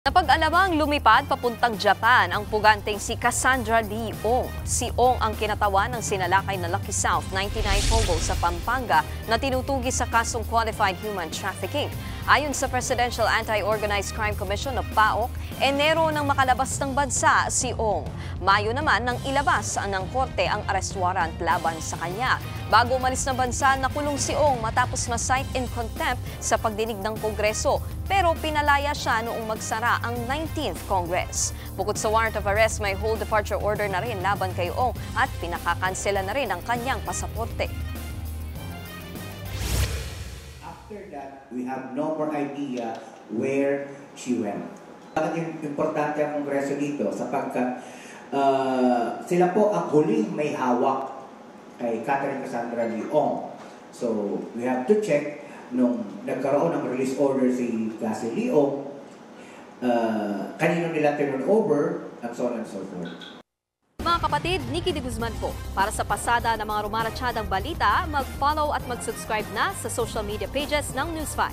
Napag-alamang lumipad papuntang Japan ang puganteng si Cassandra Lee Ong. Si Ong ang kinatawan ng sinalakay na Lucky South 99 Pogo sa Pampanga na tinutugi sa kasong qualified human trafficking. Ayon sa Presidential Anti-Organized Crime Commission o PAOK, Enero nang makalabas ng bansa si Ong. Mayo naman nang ilabas ng korte ang arrest warrant laban sa kanya. Bago umalis ng bansa, nakulong si Ong matapos ma-cite in contempt sa pagdinig ng Kongreso. Pero pinalaya siya noong magsara ang 19th Congress. Bukod sa warrant of arrest, may whole departure order na rin laban kay Ong at pinakakansela na rin ang kanyang pasaporte. After that, we have no more idea where she went. Bakit yung importante ang Kongreso dito? Sapagkat sila po ang huling may hawak kay Catherine Cassandra Lee Ong. So, we have to check nung nagkaroon ng release order si Cassie Lee Ong, kanino nila turn over, and so on and so forth. Mga kapatid, Nikki de Guzman po. Para sa pasada ng mga rumaratsyadang balita, mag-follow at mag-subscribe na sa social media pages ng News 5.